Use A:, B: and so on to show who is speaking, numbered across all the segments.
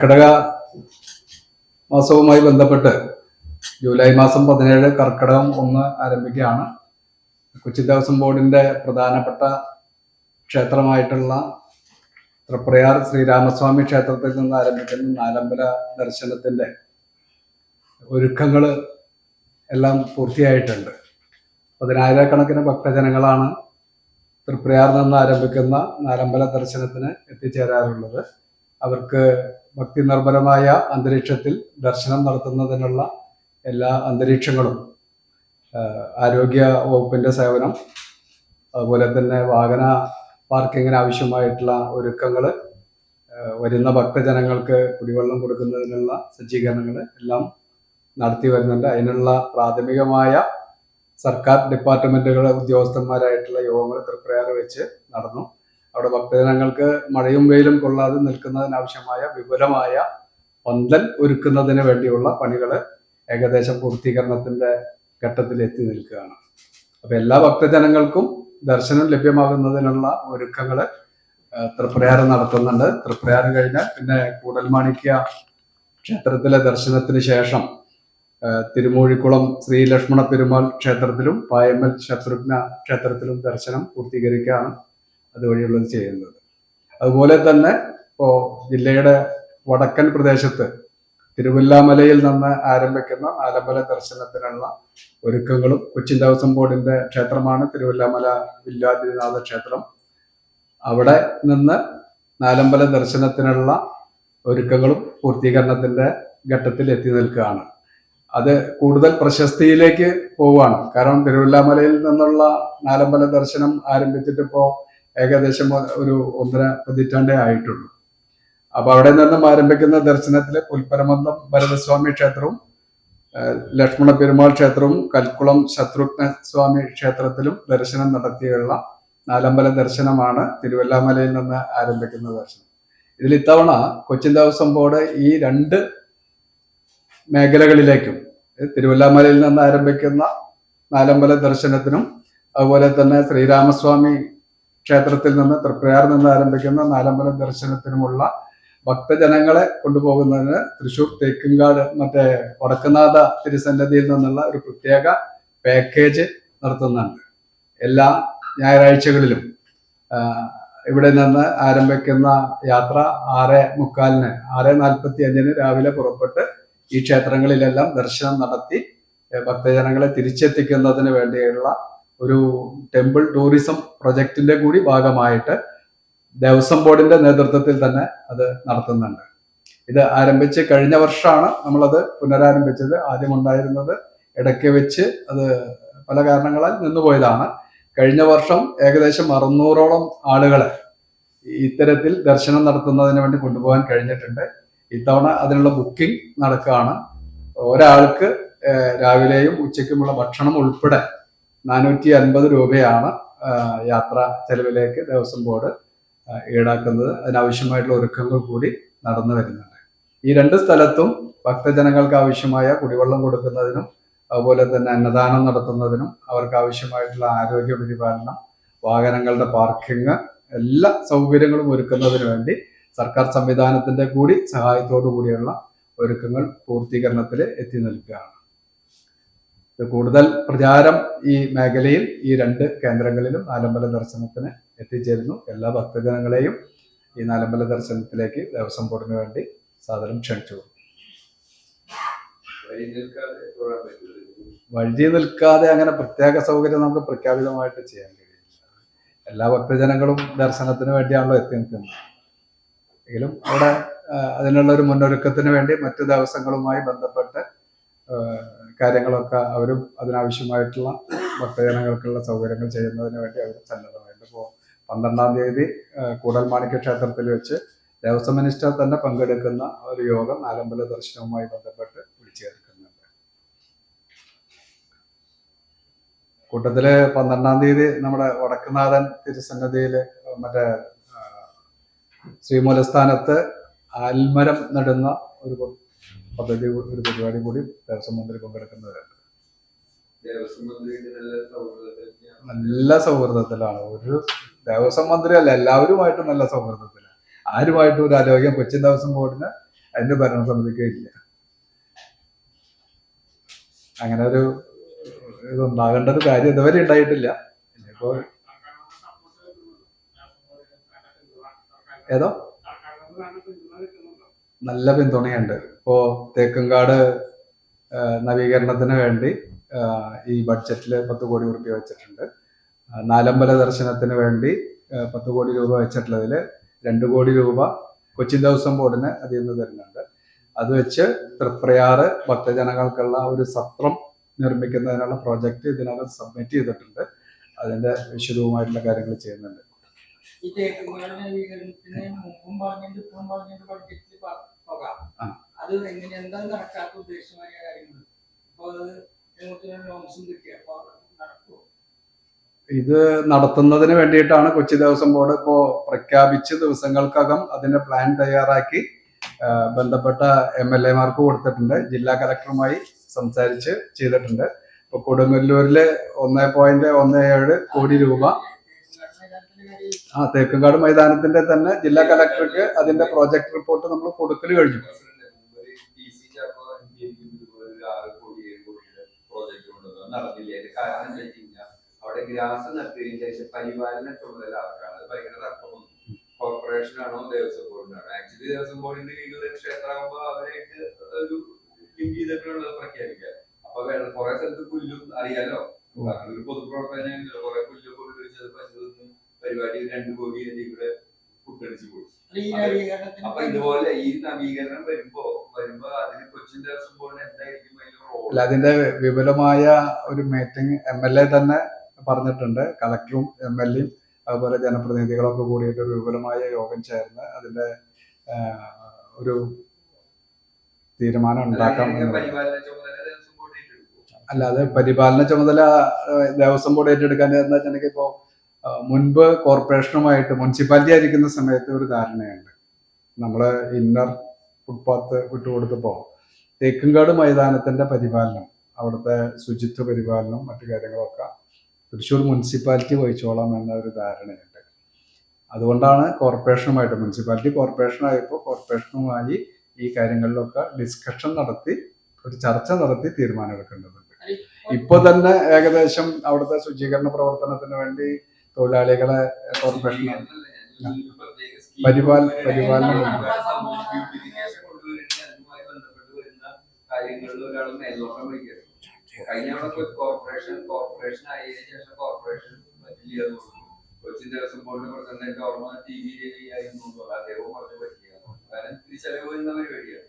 A: കർക്കിടക മാസവുമായി ബന്ധപ്പെട്ട് ജൂലൈ മാസം 17 കർക്കിടകം 1 ആരംഭിക്കുകയാണ്. കൊച്ചി ദേവസ്വം ബോർഡിന്റെ പ്രധാനപ്പെട്ട ക്ഷേത്രമായിട്ടുള്ള തൃപ്രയാർ ശ്രീരാമസ്വാമി ക്ഷേത്രത്തിൽ നിന്ന് ആരംഭിക്കുന്ന നാലമ്പല ദർശനത്തിന്റെ ഒരുക്കങ്ങൾ എല്ലാം പൂർത്തിയായിട്ടുണ്ട്. 10,000-കണക്കിന് ഭക്തജനങ്ങളാണ് തൃപ്രയാറിൽ നിന്ന് ആരംഭിക്കുന്ന നാലമ്പല ദർശനത്തിന് എത്തിച്ചേരാറുള്ളത്. അവർക്ക് ഭക്തി നിർഭരമായ അന്തരീക്ഷത്തിൽ ദർശനം നടത്തുന്നതിനുള്ള എല്ലാ അന്തരീക്ഷങ്ങളും ആരോഗ്യ വകുപ്പിന്റെ സേവനം, അതുപോലെ തന്നെ വാഹന പാർക്കിങ്ങിന് ആവശ്യമായിട്ടുള്ള ഒരുക്കങ്ങൾ, വരുന്ന ഭക്തജനങ്ങൾക്ക് കുടിവെള്ളം കൊടുക്കുന്നതിനുള്ള സജ്ജീകരണങ്ങൾ എല്ലാം നടത്തി വരുന്നുണ്ട്. അതിനുള്ള പ്രാഥമികമായ സർക്കാർ ഡിപ്പാർട്ട്മെന്റുകളെ ഉദ്യോഗസ്ഥന്മാരായിട്ടുള്ള യോഗങ്ങൾ തൃപ്രയാർ വെച്ച് നടന്നു. അവിടെ ഭക്തജനങ്ങൾക്ക് മഴയും വെയിലും കൊള്ളാതെ നിൽക്കുന്നതിനാവശ്യമായ വിപുലമായ പന്തൽ ഒരുക്കുന്നതിന് വേണ്ടിയുള്ള പണികൾ ഏകദേശം പൂർത്തീകരണത്തിന്റെ ഘട്ടത്തിൽ എത്തി നിൽക്കുകയാണ്. അപ്പൊ എല്ലാ ഭക്തജനങ്ങൾക്കും ദർശനം ലഭ്യമാകുന്നതിനുള്ള ഒരുക്കങ്ങൾ തൃപ്രയാർ നടത്തുന്നുണ്ട്. തൃപ്രയാർ കഴിഞ്ഞാൽ പിന്നെ കൂടൽമാണിക്യ ക്ഷേത്രത്തിലെ ദർശനത്തിന് ശേഷം തിരുമൂഴിക്കുളം ശ്രീ ലക്ഷ്മണ പെരുമാൾ ക്ഷേത്രത്തിലും പായമ്മൽ ശത്രുഘ്ന ക്ഷേത്രത്തിലും ദർശനം പൂർത്തീകരിക്കുകയാണ് അതുവഴിയുള്ളത് ചെയ്യുന്നത്. അതുപോലെ തന്നെ ഇപ്പോൾ ജില്ലയുടെ വടക്കൻ പ്രദേശത്ത് തിരുവല്ലാമലയിൽ നിന്ന് ആരംഭിക്കുന്ന നാലമ്പല ദർശനത്തിനുള്ള ഒരുക്കങ്ങളും, കൊച്ചി ദേവസ്വം ബോർഡിന്റെ ക്ഷേത്രമാണ് തിരുവല്ലാമല വില്വാദ്രിനാഥ ക്ഷേത്രം. അവിടെ നിന്ന് നാലമ്പല ദർശനത്തിനുള്ള ഒരുക്കങ്ങളും പൂർത്തീകരണത്തിന്റെ ഘട്ടത്തിൽ എത്തി നിൽക്കുകയാണ്. അത് കൂടുതൽ പ്രശസ്തിയിലേക്ക് പോവുകയാണ്. കാരണം തിരുവല്ലാമലയിൽ നിന്നുള്ള നാലമ്പല ദർശനം ആരംഭിച്ചിട്ടിപ്പോ ഏകദേശം ഒരു 1.5 പതിറ്റാണ്ടേ ആയിട്ടുള്ളൂ. അപ്പൊ അവിടെ നിന്നും ആരംഭിക്കുന്ന ദർശനത്തില് പുൽപ്പരമന്തം ഭരതസ്വാമി ക്ഷേത്രവും ലക്ഷ്മണ പെരുമാൾ ക്ഷേത്രവും കൽക്കുളം ശത്രുഘ്ന സ്വാമി ക്ഷേത്രത്തിലും ദർശനം നടത്തിയുള്ള നാലമ്പല ദർശനമാണ് തിരുവല്ലാമലയിൽ നിന്ന് ആരംഭിക്കുന്ന ദർശനം. ഇതിൽ ഇത്തവണ കൊച്ചിൻ ദേവസ്വം ബോർഡ് ഈ 2 മേഖലകളിലേക്കും, തിരുവല്ലാമലയിൽ നിന്ന് ആരംഭിക്കുന്ന നാലമ്പല ദർശനത്തിനും അതുപോലെ തന്നെ ശ്രീരാമസ്വാമി ക്ഷേത്രത്തിൽ നിന്ന് തൃപ്രയാറിൽ നിന്ന് ആരംഭിക്കുന്ന നാലമ്പല ദർശനത്തിനുമുള്ള ഭക്തജനങ്ങളെ കൊണ്ടുപോകുന്നതിന് തൃശ്ശൂർ തേക്കുംകാട് വടക്കുന്നാഥ തിരുസന്നിധിയിൽ നിന്നുള്ള ഒരു പ്രത്യേക പാക്കേജ് നടത്തുന്നുണ്ട്. എല്ലാ ഞായറാഴ്ചകളിലും ഇവിടെ നിന്ന് ആരംഭിക്കുന്ന യാത്ര 6:45, 6:45 രാവിലെ പുറപ്പെട്ട് ഈ ക്ഷേത്രങ്ങളിലെല്ലാം ദർശനം നടത്തി ഭക്തജനങ്ങളെ തിരിച്ചെത്തിക്കുന്നതിന് വേണ്ടിയുള്ള ഒരു ടെമ്പിൾ ടൂറിസം പ്രൊജക്ടിന്റെ കൂടി ഭാഗമായിട്ട് ദേവസ്വം ബോർഡിന്റെ നേതൃത്വത്തിൽ തന്നെ അത് നടത്തുന്നുണ്ട്. ഇത് ആരംഭിച്ച് കഴിഞ്ഞ വർഷമാണ് നമ്മളത് പുനരാരംഭിച്ചത്. ആദ്യം ഉണ്ടായിരുന്നത് ഇടയ്ക്ക് വെച്ച് അത് പല കാരണങ്ങളാൽ നിന്നുപോയതാണ്. കഴിഞ്ഞ വർഷം ഏകദേശം 600ഓളം ആളുകളെ ഇത്തരത്തിൽ ദർശനം നടത്തുന്നതിന് വേണ്ടി കൊണ്ടുപോകാൻ കഴിഞ്ഞിട്ടുണ്ട്. ഇത്തവണ അതിനുള്ള ബുക്കിംഗ് നടക്കുകയാണ്. ഒരാൾക്ക് രാവിലെയും ഉച്ചയ്ക്കുമുള്ള ഭക്ഷണം ഉൾപ്പെടെ 450 രൂപയാണ് യാത്ര ചെലവിലേക്ക് ദേവസ്വം ബോർഡ് ഈടാക്കുന്നത്. അതിനാവശ്യമായിട്ടുള്ള ഒരുക്കങ്ങൾ കൂടി നടന്നു വരുന്നുണ്ട്. ഈ 2 സ്ഥലത്തും ഭക്തജനങ്ങൾക്ക് ആവശ്യമായ കുടിവെള്ളം കൊടുക്കുന്നതിനും അതുപോലെ തന്നെ അന്നദാനം നടത്തുന്നതിനും അവർക്ക് ആവശ്യമായിട്ടുള്ള ആരോഗ്യ പരിപാലനം, വാഹനങ്ങളുടെ പാർക്കിംഗ്, എല്ലാ സൗകര്യങ്ങളും ഒരുക്കുന്നതിന് വേണ്ടി സർക്കാർ സംവിധാനത്തിന്റെ കൂടി സഹായത്തോടു കൂടിയുള്ള ഒരുക്കങ്ങൾ പൂർത്തീകരണത്തിൽ എത്തി നിൽക്കുകയാണ്. കൂടുതൽ പ്രചാരം ഈ മേഖലയിൽ ഈ 2 കേന്ദ്രങ്ങളിലും നാലമ്പല ദർശനത്തിന് എത്തിച്ചേരുന്നു. എല്ലാ ഭക്തജനങ്ങളെയും ഈ നാലമ്പല ദർശനത്തിലേക്ക് ദേവസ്വം ബോർഡിന് വേണ്ടി സാദരം ക്ഷണിച്ചു. വഴി നിൽക്കാതെ അങ്ങനെ പ്രത്യേക സൗകര്യം നമുക്ക് പ്രഖ്യാപിതമായിട്ട് ചെയ്യാൻ കഴിയില്ല. എല്ലാ ഭക്തജനങ്ങളും ദർശനത്തിന് വേണ്ടിയാണല്ലോ എത്തി നിൽക്കുന്നത്. എങ്കിലും അവിടെ അതിനുള്ള ഒരു മുന്നൊരുക്കത്തിന് വേണ്ടി മറ്റു ദേവസ്വങ്ങളുമായി ബന്ധപ്പെട്ട് കാര്യങ്ങളൊക്കെ അവരും അതിനാവശ്യമായിട്ടുള്ള ഭക്തജനങ്ങൾക്കുള്ള സൗകര്യങ്ങൾ ചെയ്യുന്നതിന് വേണ്ടി അവർ സന്നദ്ധമായിട്ട്. ഇപ്പോൾ 12-ാം തീയതി കൂടൽമാണിക്യ ക്ഷേത്രത്തിൽ വെച്ച് ദേവസ്വം മിനിസ്റ്റർ തന്നെ പങ്കെടുക്കുന്ന ഒരു യോഗം നാലമ്പല ദർശനവുമായി ബന്ധപ്പെട്ട് വിളിച്ചു ചേർക്കുന്നുണ്ട്. കൂട്ടത്തില് 12-ാം തീയതി നമ്മുടെ വടക്കുന്നാഥൻ തിരുസന്നിധിയില് ശ്രീമൂലസ്ഥാനത്ത് ആൽമരം നടുന്ന ഒരു പരിപാടി കൂടി ദേവസ്വം മന്ത്രി പങ്കെടുക്കുന്നവരുണ്ട്. നല്ല സൗഹൃദത്തിലാണ്. ഒരു ദേവസ്വം മന്ത്രി അല്ല, എല്ലാവരുമായിട്ടും നല്ല സൗഹൃദത്തിലാണ്. ആരുമായിട്ടും ഒരു ആരോഗ്യം കൊച്ചിൻ ദേവസ്വം ബോർഡിന് അതിന്റെ ഭരണസമിതിക്ക് ഇല്ല. അങ്ങനെ ഒരു ഇതുണ്ടാകേണ്ട ഒരു കാര്യം ഇതുവരെ ഉണ്ടായിട്ടില്ല. ഇപ്പോ ഏതോ നല്ല പിന്തുണയുണ്ട്. ഇപ്പോ തേക്കുംകാട് നവീകരണത്തിന് വേണ്ടി ഈ ബഡ്ജറ്റിൽ 10 കോടി രൂപ വെച്ചിട്ടുണ്ട്. നാലമ്പല ദർശനത്തിന് വേണ്ടി 10 കോടി രൂപ വെച്ചിട്ടുള്ളതിൽ 2 കോടി രൂപ കൊച്ചിൻ ദേവസ്വം ബോർഡിന് അതിൽ നിന്ന് തരുന്നുണ്ട്. അത് വെച്ച് തൃപ്രയാറ് ഭക്തജനങ്ങൾക്കുള്ള ഒരു സത്രം നിർമ്മിക്കുന്നതിനുള്ള പ്രോജക്റ്റ് ഇതിനകം സബ്മിറ്റ് ചെയ്തിട്ടുണ്ട്. അതിന്റെ വിശദവുമായിട്ടുള്ള കാര്യങ്ങൾ ചെയ്യുന്നുണ്ട്. ഇത് നടത്തുന്നതിന് വേണ്ടിയിട്ടാണ് കൊച്ചി ദേവസ്വം ബോർഡ് ഇപ്പോ പ്രഖ്യാപിച്ച ദിവസങ്ങൾക്കകം അതിന്റെ പ്ലാൻ തയ്യാറാക്കി ബന്ധപ്പെട്ട MLA-മാർക്ക് കൊടുത്തിട്ടുണ്ട്. ജില്ലാ കലക്ടറുമായി സംസാരിച്ച് ചെയ്തിട്ടുണ്ട്. ഇപ്പൊ കൊടുങ്ങല്ലൂരില് 1.17 കോടി രൂപ തേക്കുംകാട് മൈതാനത്തിന്റെ തന്നെ ജില്ലാ കലക്ടർക്ക് അതിന്റെ പ്രോജക്ട് റിപ്പോർട്ട് നമ്മൾ കൊടുക്കൽ കഴിഞ്ഞു.
B: അവിടെ ഗ്രാസ് നട്ടതിന് ശേഷം പരിപാലന ചുമതല ആർക്കാണ്? അത് ഭയങ്കര തർക്കമൊന്നും. കോർപ്പറേഷനാണോ ദേവസ്വം ബോർഡിനാണോ? ആക്ച്വലി ദേവസ്വം ബോർഡിന്റെ കീഴിൽ ക്ഷേത്രമാകുമ്പോൾ അവരായിട്ട് ഒരു ലിങ്ക് ചെയ്തിട്ടുള്ളത് പ്രഖ്യാപിക്കുക. അപ്പൊ കുറെ സ്ഥലത്ത് പുല്ലും അറിയാലോ, ഒരു പൊതുപ്രവർത്തനം കുറെ പുല്ല് കൊണ്ടുവച്ചത് പശുവിന് പരിപാടി 2 കോടി കൂടെ ഫുഡടിച്ചു പോയി. അപ്പൊ ഇതുപോലെ ഈ നവീകരണം വരുമ്പോ അതിന് കൊച്ചിൻ ദേവസ്വം ബോർഡിന് എന്തായിരിക്കും
A: അല്ല, അതിന്റെ വിപുലമായ ഒരു മീറ്റിംഗ് MLA തന്നെ പറഞ്ഞിട്ടുണ്ട്. കളക്ടറും MLA-യും അതുപോലെ ജനപ്രതിനിധികളൊക്കെ കൂടിയിട്ട് ഒരു വിപുലമായ യോഗം ചേർന്ന് അതിന്റെ ഒരു തീരുമാനം ഉണ്ടാക്കാം. അല്ലാതെ പരിപാലന ചുമതല ദേവസ്വം ബോർഡ് ഏറ്റെടുക്കാൻ എന്താ വെച്ചിട്ടുണ്ടെങ്കിൽ ഇപ്പോ മുൻപ് കോർപ്പറേഷനുമായിട്ട് മുനിസിപ്പാലിറ്റി ആയിരിക്കുന്ന സമയത്ത് ഒരു ധാരണയുണ്ട്. നമ്മള് ഇന്നർ ഫുട്പാത്ത് വിട്ടുകൊടുത്തപ്പോ തേക്കുംകാട് മൈതാനത്തിന്റെ പരിപാലനം, അവിടുത്തെ ശുചിത്വ പരിപാലനം, മറ്റു കാര്യങ്ങളൊക്കെ തൃശ്ശൂർ മുനിസിപ്പാലിറ്റി വഹിച്ചോളാം എന്ന ഒരു ധാരണയുണ്ട്. അതുകൊണ്ടാണ് മുനിസിപ്പാലിറ്റി കോർപ്പറേഷനായപ്പോൾ കോർപ്പറേഷനുമായി ഈ കാര്യങ്ങളിലൊക്കെ ഡിസ്കഷൻ നടത്തി ഒരു ചർച്ച നടത്തി തീരുമാനമെടുക്കേണ്ടതുണ്ട്. ഇപ്പൊ തന്നെ ഏകദേശം അവിടുത്തെ ശുചീകരണ പ്രവർത്തനത്തിന് വേണ്ടി തൊഴിലാളികളെ കോർപ്പറേഷൻ പരിപാലനം
B: കാര്യങ്ങളിൽ ഒരാൾ മേൽനോട്ടം വഹിക്കരുത്. കഴിഞ്ഞ കോർപ്പറേഷൻ ആയതിനു ശേഷം കോർപ്പറേഷൻ പറ്റില്ല. കൊച്ചിൻ ദേവസ്വം ബോർഡിന്റെ പ്രസിഡന്റ് ഓർമ്മ TV ആയിരുന്നു അദ്ദേഹവും പറഞ്ഞു പറ്റില്ല. കാരണം തിരിച്ചറിവ് വരുന്ന പരിപാടിയാണ്.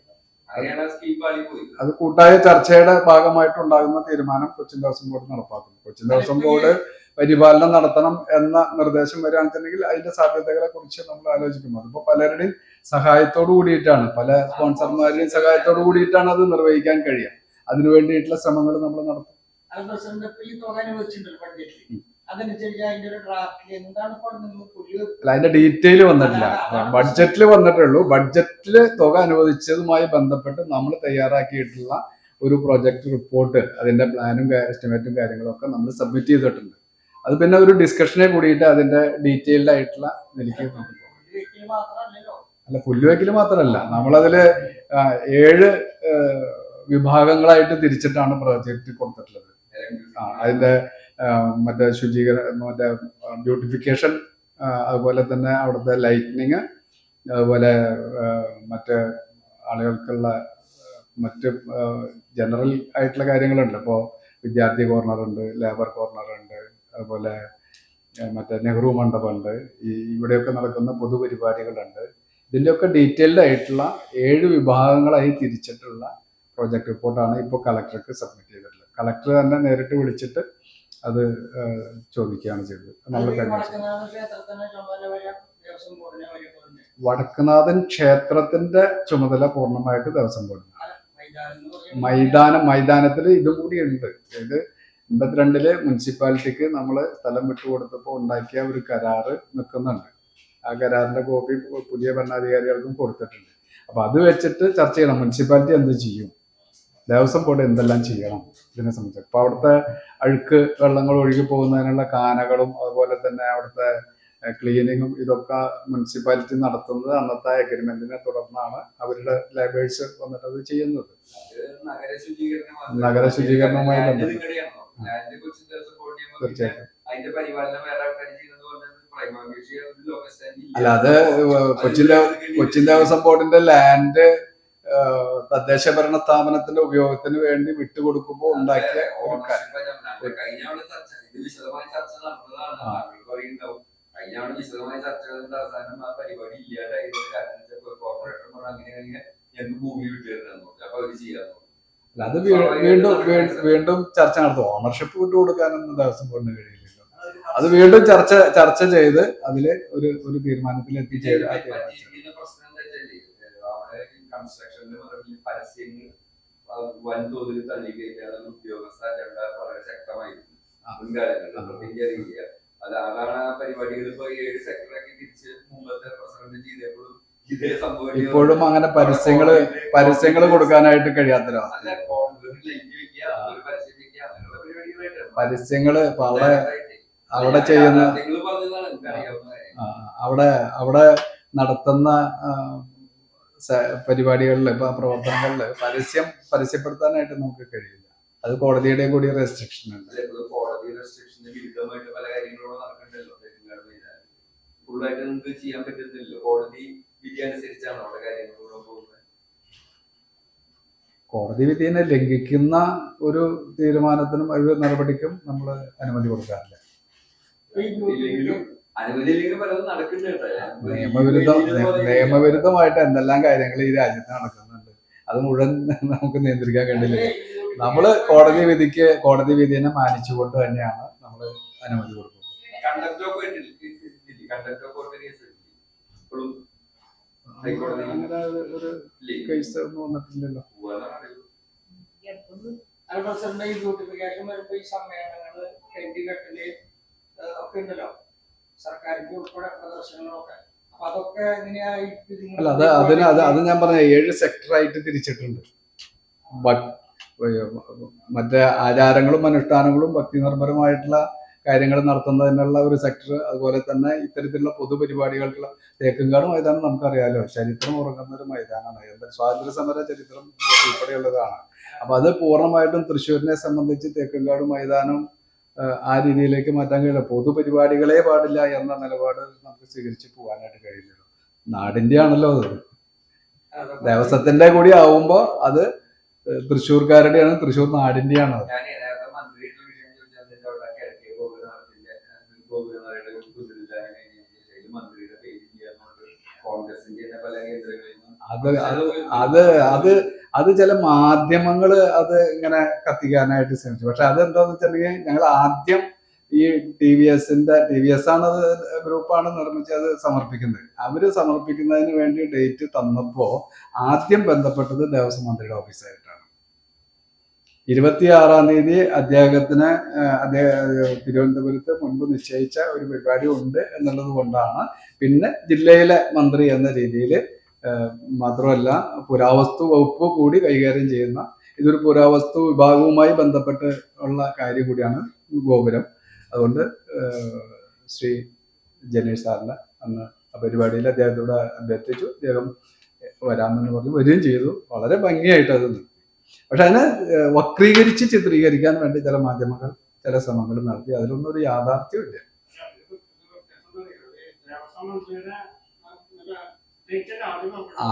B: അങ്ങനെയാണ് സ്കീം പാളി പോയി.
A: അത് കൂട്ടായ ചർച്ചയുടെ ഭാഗമായിട്ടുണ്ടാകുന്ന തീരുമാനം കൊച്ചിൻ ദേവസ്വം ബോർഡ് നടപ്പാക്കുന്നു. കൊച്ചിൻ ദേവസ്വം ബോർഡ് പരിപാലനം നടത്തണം എന്ന നിർദ്ദേശം വരികയാണെന്നുണ്ടെങ്കിൽ അതിന്റെ സാധ്യതകളെ കുറിച്ച് നമ്മൾ ആലോചിക്കും. അതിപ്പോ പലരുടെയും സഹായത്തോടു കൂടിയിട്ടാണ്, പല സ്പോൺസർമാരുടെയും സഹായത്തോടു കൂടിയിട്ടാണ് അത് നിർവഹിക്കാൻ കഴിയുക. അതിനു വേണ്ടിയിട്ടുള്ള ശ്രമങ്ങൾ നമ്മൾ നടത്തും. അതിന്റെ ഡീറ്റെയിൽ വന്നിട്ടില്ല, ബഡ്ജറ്റിൽ വന്നിട്ടേ ഉള്ളൂ. ബഡ്ജറ്റിൽ തുക അനുവദിച്ചതുമായി ബന്ധപ്പെട്ട് നമ്മൾ തയ്യാറാക്കിയിട്ടുള്ള ഒരു പ്രൊജക്ട് റിപ്പോർട്ട്, അതിന്റെ പ്ലാനും എസ്റ്റിമേറ്റും കാര്യങ്ങളൊക്കെ നമ്മൾ സബ്മിറ്റ് ചെയ്തിട്ടുണ്ട്. അത് പിന്നെ ഒരു ഡിസ്കഷനെ കൂടിയിട്ട് അതിന്റെ ഡീറ്റെയിൽഡ് ആയിട്ടുള്ള നിലയ്ക്ക് അല്ല, പുല്ലുവെക്കല് മാത്രമല്ല, നമ്മളതില് 7 വിഭാഗങ്ങളായിട്ട് തിരിച്ചിട്ടാണ് പ്രോജക്റ്റ് കൊടുത്തിട്ടുള്ളത്. അതിന്റെ മറ്റേ മറ്റേ ബ്യൂട്ടിഫിക്കേഷൻ, അതുപോലെ തന്നെ അവിടുത്തെ ലൈറ്റ്നിങ്, അതുപോലെ മറ്റ് ആളുകൾക്കുള്ള മറ്റ് ജനറൽ ആയിട്ടുള്ള കാര്യങ്ങളുണ്ട്. ഇപ്പോൾ വിദ്യാർത്ഥി കോർണറുണ്ട്, ലേബർ കോർണറുണ്ട്, അതുപോലെ മറ്റേ നെഹ്റു മണ്ഡപമുണ്ട്, ഇവിടെയൊക്കെ നടക്കുന്ന പൊതുപരിപാടികളുണ്ട്. ഇതിൻ്റെയൊക്കെ ഡീറ്റെയിൽഡ് ആയിട്ടുള്ള 7 വിഭാഗങ്ങളായി തിരിച്ചിട്ടുള്ള പ്രോജക്ട് റിപ്പോർട്ടാണ് ഇപ്പോൾ കളക്ടർക്ക് സബ്മിറ്റ് ചെയ്തിട്ടുള്ളത്. കളക്ടർ തന്നെ നേരിട്ട് വിളിച്ചിട്ട് അത് ചോദിക്കുകയാണ് ചെയ്തത്. വടക്കുനാഥൻ ക്ഷേത്രത്തിന്റെ ചുമതല പൂർണ്ണമായിട്ട് ദേവസ്വം ബോർഡിന്. മൈതാനത്തിൽ ഇതും കൂടി ഉണ്ട്. ഇത് 82 മുനിസിപ്പാലിറ്റിക്ക് നമ്മൾ സ്ഥലം വിട്ടുകൊടുത്തപ്പോൾ ഉണ്ടാക്കിയ ഒരു കരാറ് നിൽക്കുന്നുണ്ട്. ആ കരാറിന്റെ കോപ്പി പുതിയ ഭരണാധികാരികൾക്കും കൊടുത്തിട്ടുണ്ട്. അപ്പൊ അത് വെച്ചിട്ട് ചർച്ച ചെയ്യണം. മുനിസിപ്പാലിറ്റി എന്ത് ചെയ്യും, ദേവസ്വം ബോർഡ് എന്തെല്ലാം ചെയ്യണം ഇതിനെ സംബന്ധിച്ച്. അപ്പൊ അവിടുത്തെ അഴുക്ക് വെള്ളങ്ങൾ ഒഴുകി പോകുന്നതിനുള്ള കാനകളും, അതുപോലെ തന്നെ അവിടുത്തെ ക്ലീനിങ്ങും ഇതൊക്കെ മുനിസിപ്പാലിറ്റി നടത്തുന്നത് അന്നത്തെ അഗ്രിമെന്റിനെ തുടർന്നാണ് അവരുടെ ലേബേഴ്സ് വന്നിട്ട് അത് ചെയ്യുന്നത്. നഗര ശുചീകരണവുമായി ബന്ധപ്പെട്ട് തീർച്ചയായിട്ടും. അല്ല, അത് കൊച്ചിൻ ദേവസ്വം ബോർഡിന്റെ ലാൻഡ് തദ്ദേശ ഭരണ സ്ഥാപനത്തിന്റെ ഉപയോഗത്തിന് വേണ്ടി വിട്ടുകൊടുക്കുമ്പോൾ ഉണ്ടാക്കിയ
B: വിശദമായ ചർച്ച നടന്നതാണ്. കഴിഞ്ഞ അവിടെ വിശദമായ ചർച്ച ചെയ്തിട്ട് അവസാനം ആ പരിപാടി ഇല്ലാതായിരുന്നു. കാരണം കോർപ്പറേഷൻ അങ്ങനെ ഞങ്ങൾക്ക് ഭൂമി വിട്ടുതരുന്നു, അപ്പൊ അവര് ചെയ്യാൻ
A: അത് വീണ്ടും ചർച്ച നടത്തും. ഓണർഷിപ്പ് വിട്ടുകൊടുക്കാനൊന്നും ദേവസ്വം ബോർഡിന് കഴിയില്ലല്ലോ. അത് വീണ്ടും ചർച്ച ചെയ്ത് അതില് ഒരു തീരുമാനത്തിൽ എത്തിച്ചേരും.
B: പ്രശ്നം എന്താ വെച്ചാല് അവിടെ കൺസ്ട്രക്ഷന്റെ പരസ്യങ്ങൾ വൻതോതിൽ തള്ളിക്കയറ്റാതെ ഉദ്യോഗസ്ഥ അജണ്ട വളരെ ശക്തമായിരുന്നു മുൻകാലങ്ങളിൽ. അതാണ് ആ പരിപാടികൾ ഇപ്പൊ 7 സെക്ടറാക്കി തിരിച്ച് മുമ്പത്തെ പ്രസിഡന്റ് ചെയ്തപ്പോഴും ഇതേ സംഭവം
A: ഇപ്പോഴും അങ്ങനെ പരസ്യങ്ങൾ കൊടുക്കാനായിട്ട് കഴിയാത്തൊരവസ്ഥ. പരസ്യങ്ങള് ഇപ്പൊ അവിടെ ചെയ്യുന്ന അവിടെ നടത്തുന്ന പരിപാടികളിൽ ഇപ്പൊ പ്രവർത്തനങ്ങളില് പരസ്യപ്പെടുത്താനായിട്ട് നമുക്ക് കഴിയില്ല. അത് കോടതിയുടെ കൂടി റെസ്ട്രിക്ഷൻ ഉണ്ട്.
B: കോടതി റെസ്ട്രിക്ഷന് വിരുദ്ധമായിട്ട് പല കാര്യങ്ങളും നടക്കണ്ടല്ലോ. ഫുള്ളായിട്ട് നമുക്ക് ചെയ്യാൻ പറ്റുന്നില്ല. കോടതി വിധി അനുസരിച്ചാണ് അവിടെ കാര്യങ്ങൾ പോകുന്നത്.
A: കോടതി വിധിയെ ലംഘിക്കുന്ന ഒരു തീരുമാനത്തിനും ഒരു നടപടിക്കും നമ്മൾ അനുമതി കൊടുക്കാറില്ല. നിയമവിരുദ്ധമായിട്ട് എന്തെല്ലാം കാര്യങ്ങൾ ഈ രാജ്യത്ത് നടക്കുന്നുണ്ട്. അത് മുഴുവൻ നമുക്ക് നിയന്ത്രിക്കാൻ കഴിയില്ല. നമ്മള് കോടതി വിധിയെ മാനിച്ചുകൊണ്ട് തന്നെയാണ് നമ്മൾ അനുമതി കൊടുക്കുന്നത്. അങ്ങനെ ഒരു കേസ് ഒന്നും വന്നിട്ടില്ലല്ലോ.
C: ബ്യൂട്ടിഫിക്കേഷൻ വരുമ്പോ ഈ സമ്മേളനങ്ങള് ഒക്കെ ഉണ്ടല്ലോ, സർക്കാരിന്റെ ഉൾപ്പെടെ പ്രദർശനങ്ങളൊക്കെ. അപ്പൊ അതൊക്കെ എങ്ങനെയായി?
A: അല്ല, അത് ഞാൻ പറഞ്ഞ 7 സെക്ടറായിട്ട് തിരിച്ചിട്ടുണ്ട്. മറ്റേ ആചാരങ്ങളും അനുഷ്ഠാനങ്ങളും ഭക്തി നിർഭരമായിട്ടുള്ള കാര്യങ്ങൾ നടത്തുന്നതിനുള്ള ഒരു സെക്ടർ. അതുപോലെ തന്നെ ഇത്തരത്തിലുള്ള പൊതുപരിപാടികൾക്കുള്ള തേക്കുംകാട് മൈതാനം നമുക്കറിയാലോ, ചരിത്രം ഉറങ്ങുന്ന ഒരു മൈതാനമാണ്. സ്വാതന്ത്ര്യ സമര ചരിത്രം ഉൾപ്പെടെയുള്ളതാണ്. അപ്പൊ അത് പൂർണ്ണമായിട്ടും തൃശ്ശൂരിനെ സംബന്ധിച്ച് തേക്കുംകാട് മൈതാനം ആ രീതിയിലേക്ക് മാറ്റാൻ കഴിയില്ല. പൊതുപരിപാടികളെ പാടില്ല എന്ന നിലപാട് നമുക്ക് സ്വീകരിച്ച് പോകാനായിട്ട് കഴിയില്ലല്ലോ. നാടിന്റെ ആണല്ലോ അത്. ദേവസ്വത്തിന്റെ കൂടി ആവുമ്പോ അത് തൃശ്ശൂർക്കാരുടെയാണ്, തൃശ്ശൂർ നാടിന്റെയാണ്. അത് ചില മാധ്യമങ്ങള് അത് ഇങ്ങനെ കത്തിക്കാനായിട്ട് ശ്രമിച്ചു. പക്ഷെ അതെന്താന്ന് വെച്ചിട്ടുണ്ടെങ്കിൽ ഞങ്ങൾ ആദ്യം ഈ ടി വി എസ് ആണ് ഗ്രൂപ്പാണ് നിർമ്മിച്ച് അത് സമർപ്പിക്കുന്നത്. അവര് സമർപ്പിക്കുന്നതിന് വേണ്ടി ഡേറ്റ് തന്നപ്പോ ആദ്യം ബന്ധപ്പെട്ടത് ദേവസ്വം മന്ത്രിയുടെ ഓഫീസായിട്ടാണ്. 26-ാം തീയതി അദ്ദേഹത്തിന് തിരുവനന്തപുരത്ത് മുൻപ് നിശ്ചയിച്ച ഒരു പരിപാടി ഉണ്ട് എന്നുള്ളത് കൊണ്ടാണ് പിന്നെ ജില്ലയിലെ മന്ത്രി എന്ന രീതിയിൽ, മാത്രമല്ല പുരാവസ്തു വകുപ്പ് കൂടി കൈകാര്യം ചെയ്യുന്ന, ഇതൊരു പുരാവസ്തു വിഭാഗവുമായി ബന്ധപ്പെട്ട് ഉള്ള കാര്യം കൂടിയാണ് ഗോപുരം. അതുകൊണ്ട് ശ്രീ ജനേഷ് സാറിന് അന്ന് ആ പരിപാടിയിൽ അദ്ദേഹത്തോട് അഭ്യർത്ഥിച്ചു. അദ്ദേഹം വരാമെന്ന് പറഞ്ഞു, വരികയും ചെയ്തു. വളരെ ഭംഗിയായിട്ട് അത്. പക്ഷെ അതിനെ വക്രീകരിച്ച് ചിത്രീകരിക്കാൻ വേണ്ടി ചില മാധ്യമങ്ങൾ ചില ശ്രമങ്ങൾ നടത്തി. അതിലൊന്നും ഒരു യാഥാർത്ഥ്യമില്ല.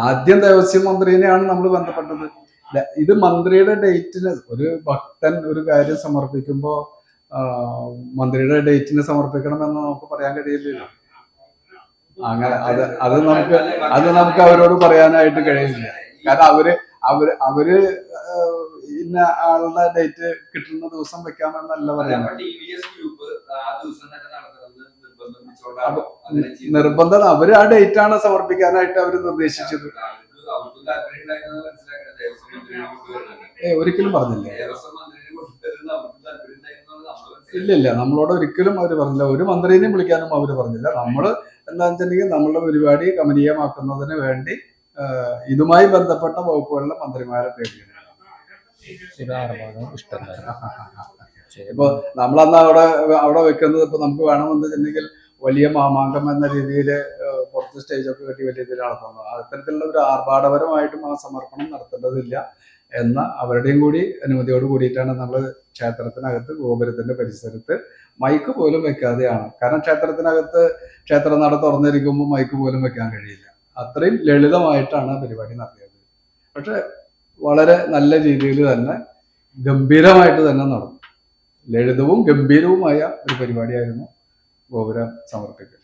A: ആദ്യം ദേവസ്വം മന്ത്രിനെയാണ് നമ്മൾ ബന്ധപ്പെട്ടത്. ഇത് മന്ത്രിയുടെ ഡേറ്റിന് ഒരു ഭക്തൻ ഒരു കാര്യം സമർപ്പിക്കുമ്പോ മന്ത്രിയുടെ ഡേറ്റിന് സമർപ്പിക്കണമെന്ന് നമുക്ക് പറയാൻ കഴിയില്ലല്ലോ. അങ്ങനെ അത് നമുക്ക് അവരോട് പറയാനായിട്ട് കഴിയില്ല. കാരണം അവര് ഇന്ന ആളുടെ ഡേറ്റ് കിട്ടുന്ന ദിവസം വെക്കാമെന്നല്ല പറയുന്നത്. നിർബന്ധം അവര് ആ ഡേറ്റ് ആണ് സമർപ്പിക്കാനായിട്ട് അവര് നിർദ്ദേശിച്ചത്. ഒരിക്കലും പറഞ്ഞില്ല. ഇല്ല, നമ്മളോട് ഒരിക്കലും അവര് പറഞ്ഞില്ല. ഒരു മന്ത്രിനെയും വിളിക്കാനും അവര് പറഞ്ഞില്ല. നമ്മള് എന്താണെന്ന് വെച്ചിട്ടുണ്ടെങ്കിൽ നമ്മളുടെ പരിപാടി കമനീയമാക്കുന്നതിന് വേണ്ടി ഇതുമായി ബന്ധപ്പെട്ട വകുപ്പുകളിലെ മന്ത്രിമാരെ തേടിയാണ്. ഇപ്പൊ നമ്മളന്ന് അവിടെ വെക്കുന്നത്, ഇപ്പൊ നമുക്ക് വേണമെന്നുണ്ടെങ്കിൽ വലിയ മാമാങ്കം എന്ന രീതിയിൽ പുറത്ത് സ്റ്റേജൊക്കെ കെട്ടി വലിയ രീതിയിൽ നടത്തുന്നത്. അത്തരത്തിലുള്ള ഒരു ആർഭാടപരമായിട്ടും ആ സമർപ്പണം നടത്തേണ്ടതില്ല എന്ന അവരുടെയും കൂടി അനുമതിയോട് കൂടിയിട്ടാണ് നമ്മൾ ക്ഷേത്രത്തിനകത്ത് ഗോപുരത്തിന്റെ പരിസരത്ത് മൈക്ക് പോലും വെക്കാതെയാണ്. കാരണം ക്ഷേത്രത്തിനകത്ത് ക്ഷേത്രനട തുറന്നിരിക്കുമ്പോൾ മൈക്ക് പോലും വെക്കാൻ കഴിയില്ല. അത്രയും ലളിതമായിട്ടാണ് പരിപാടി നടത്തിയത്. പക്ഷെ വളരെ നല്ല രീതിയിൽ തന്നെ ഗംഭീരമായിട്ട് തന്നെ നടന്നു. ലളിതവും ഗംഭീരവുമായ ഒരു പരിപാടിയായിരുന്നു ഗോപുരം സമർപ്പിക്കൽ.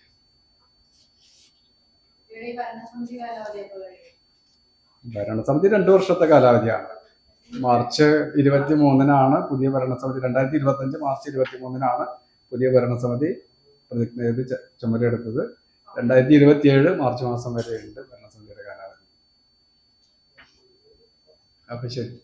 A: ഭരണസമിതി 2 വർഷത്തെ കാലാവധിയാണ്. മാർച്ച് 23-നാണ് പുതിയ ഭരണസമിതി, 2025 മാർച്ച് 23-നാണ് പുതിയ ഭരണസമിതി പ്രതിജ്ഞ ചെയ്ത് ചുമതലയെടുത്തത്. 2027 മാർച്ച് മാസം വരെയുണ്ട് ഭരണസമിതിയുടെ കാലാവധി. അപ്പൊ ശരി.